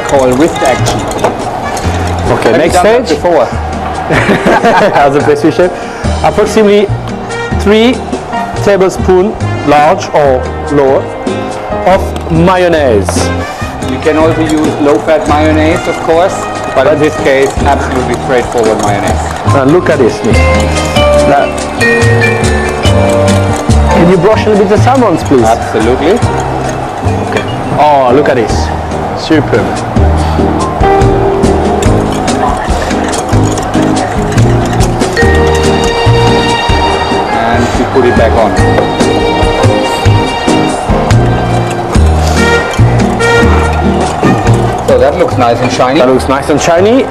call wrist action. Okay, Have next you done that stage. before? As a pastry chef, approximately 3 tablespoons, large or lower, of mayonnaise. You can also use low-fat mayonnaise, of course, but in this case, absolutely straightforward mayonnaise. Now look at this, Nick. Now, can you brush a little bit the salmons, please? Absolutely. Okay. Oh, look at this. Superb. And you put it back on. So that looks nice and shiny. That looks nice and shiny.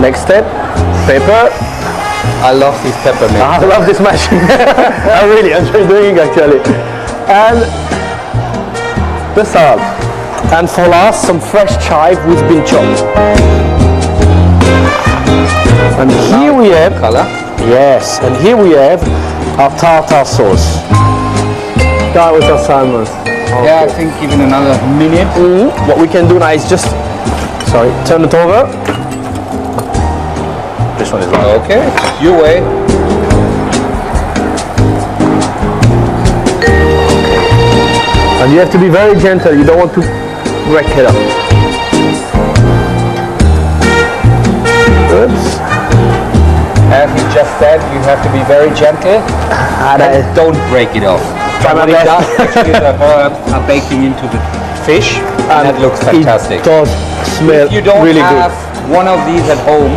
Next step, pepper. I love this pepper mix. I love this machine. I really enjoy doing it actually. And the salad. And for last, some fresh chive which has been chopped. And here we have, Color. yes, and here we have our tartar sauce. That was our salmon. Yeah, I think even another minute. What we can do now is just, sorry, turn it over. This one is right. Okay, your way. And you have to be very gentle, you don't want to wreck it up. Oops. As you just said, you have to be very gentle and don't break it off. Try my What it best. does, actually, the herbs are baking into the fish, and that looks fantastic. It does smell If you don't really have one of these at home,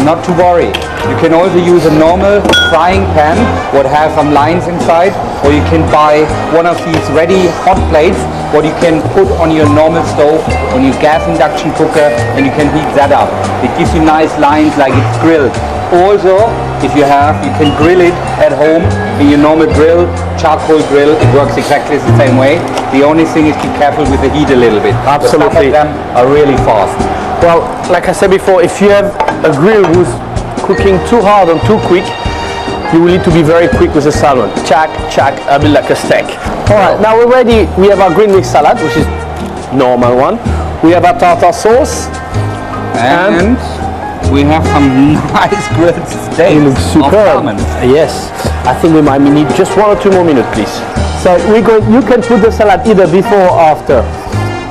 not to worry. You can also use a normal frying pan, what has some lines inside, or you can buy one of these ready hot plates, what you can put on your normal stove, on your gas induction cooker, and you can heat that up. It gives you nice lines like it's grilled. Also, if you have, you can grill it at home in your normal grill, charcoal grill. It works exactly the same way. The only thing is be careful with the heat a little bit. Absolutely. Some of them are really fast. Well, like I said before, if you have a grill who's cooking too hard and too quick, you will need to be very quick with the salmon. Chack, chack, a bit like a steak. All right, now we're ready. We have our green mix salad, which is normal one. We have our tartar sauce. And we have some nice grilled steaks. It looks of superb. salmon. Yes, I think we might need just 1 or 2 more minutes, please. So you can put the salad either before or after.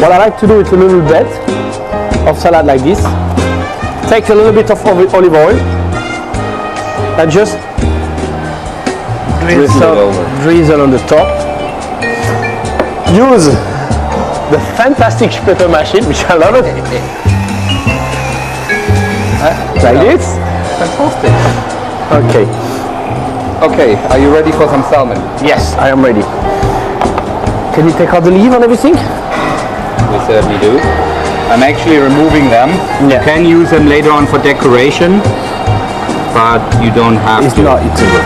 What I like to do is a little bit of salad like this. Take a little bit of olive oil and just drizzle on the top. Use the fantastic pepper machine, which I love it. Like this. Fantastic. Okay. Okay, are you ready for some salmon? Yes, I am ready. Can you take out the leaf and everything? We certainly do. I'm actually removing them. Yeah. You can use them later on for decoration, but you don't have It's to. not eatable.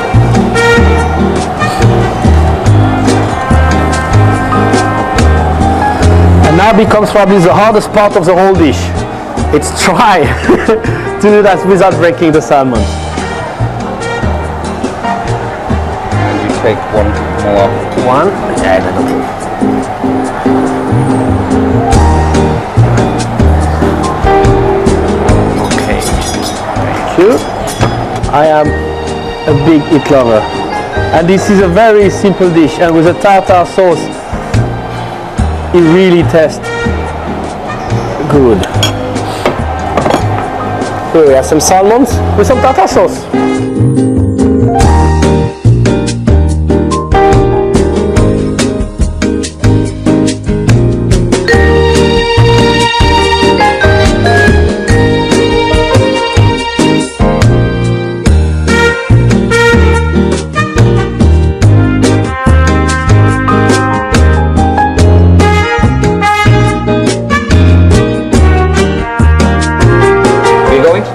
And now becomes probably the hardest part of the whole dish. It's try to do that without breaking the salmon. And you take one more. One. Yeah, then okay. Okay. Thank you. I am a big eat lover. And this is a very simple dish, and with a tartar sauce, it really tastes good. Here we have some salmons with some tartar sauce.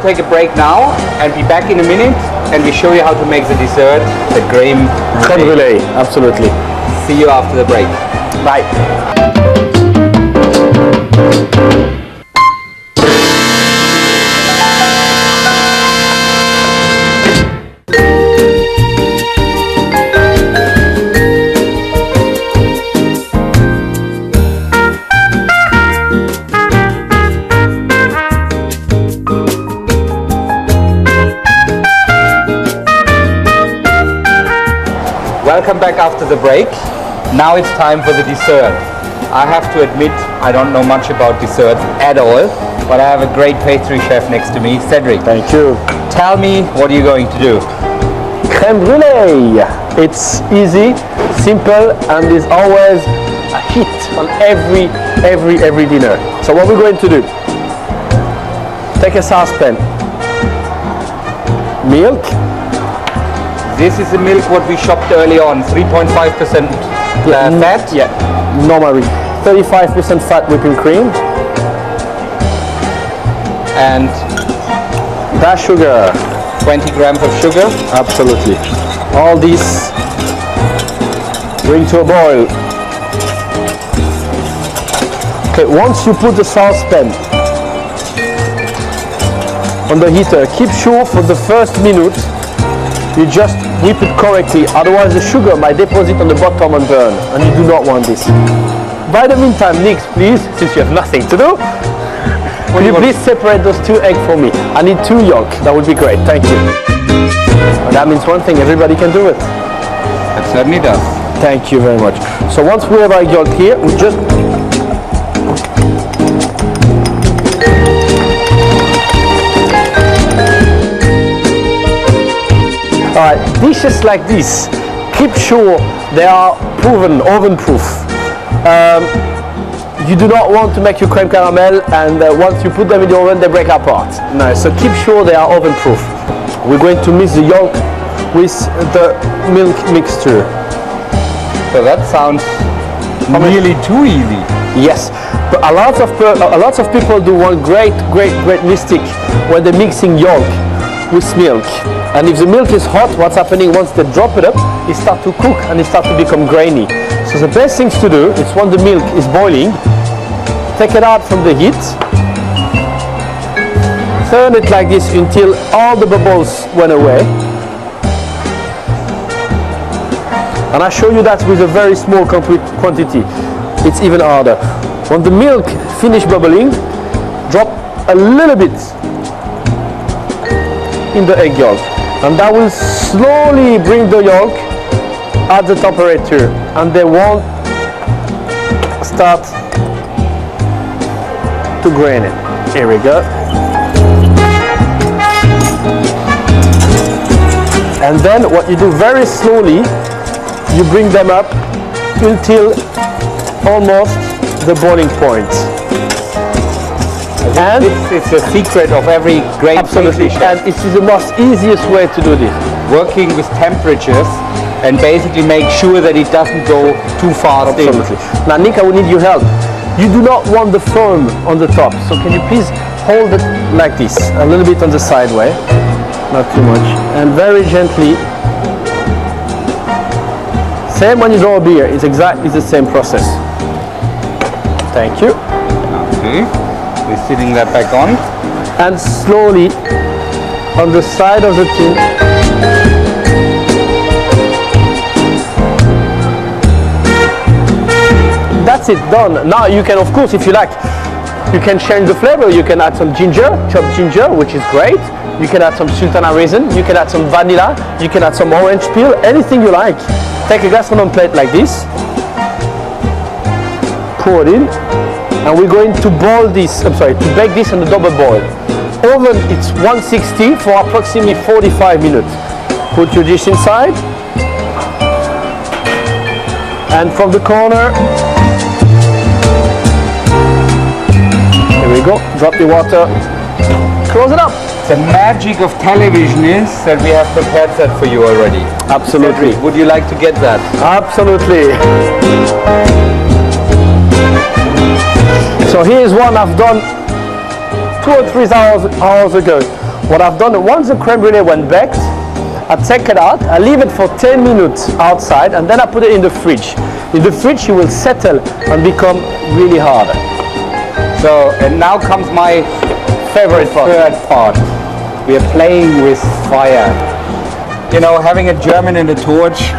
Take a break now and be back in a minute, and we show you how to make the dessert, the crème Brûlée, absolutely. See you after the break. Bye. welcome back after the break. Now it's time for the dessert. I have to admit, I don't know much about dessert at all, but I have a great pastry chef next to me, Cedric. Thank you. Tell me, what are you going to do? Crème brûlée. It's easy, simple, and is always a hit on every dinner. So what we're going to do, take a saucepan, milk. This is the milk what we shopped early on, 3.5% fat. Yeah, normally 35% fat whipping cream. And That sugar. 20 grams of sugar. Absolutely. All this bring to a boil. Okay, once you put the saucepan on the heater, keep sure for the first minute you just whip it correctly, otherwise the sugar might deposit on the bottom and burn, and you do not want this. By the meantime, Nick, please, since you have nothing to do, will you please separate those 2 eggs for me? I need 2 yolk, that would be great, thank you. And that means one thing, everybody can do it. It certainly does. Thank you very much. So once we have our yolk here, we just Alright, dishes like this, keep sure they are proven oven proof. You do not want to make your creme caramel and once you put them in the oven they break apart. No, so keep sure they are oven proof. We're going to mix the yolk with the milk mixture. So that sounds nearly too easy. Yes, but a lot of people do one great mistake when they're mixing yolk with milk. And if the milk is hot, what's happening once they drop it up, it starts to cook and it starts to become grainy. So the best things to do is when the milk is boiling, take it out from the heat, turn it like this until all the bubbles went away. And I show you that with a very small quantity. It's even harder. When the milk finishes bubbling, drop a little bit in the egg yolk. And that will slowly bring the yolk at the temperature. And they won't start to grain it. Here we go. And then what you do very slowly, you bring them up until almost the boiling point. And it's the secret of every great absolutely, chef. and it is the most easiest way to do this. Working with temperatures and basically make sure that it doesn't go too fast. Absolutely. Now Nick, I will need your help. You do not want the foam on the top, so can you please hold it like this, a little bit on the side way, not too much, and very gently. Same when you draw a beer, it's exactly the same process. Thank you. Okay, we're sitting that back on. And slowly on the side of the tin. That's it, done. Now you can, of course, if you like, you can change the flavor. You can add some ginger, chopped ginger, which is great. You can add some sultana raisin. You can add some vanilla. You can add some orange peel, anything you like. Take a gastronom plate like this. Pour it in. And we're going to boil this, to bake this on a double boil. Oven, it's 160 for approximately 45 minutes. Put your dish inside. And from the corner, here we go, drop the water, close it up. The magic of television is that we have prepared that for you already. Absolutely. Cedric, would you like to get that? Absolutely. So here's one I've done 2 or 3 hours ago. What I've done, once the creme brulee went baked, I take it out, I leave it for 10 minutes outside, and then I put it in the fridge. In the fridge it will settle and become really hard. So, and now comes my favorite third part. We are playing with fire. You know, having a German and a torch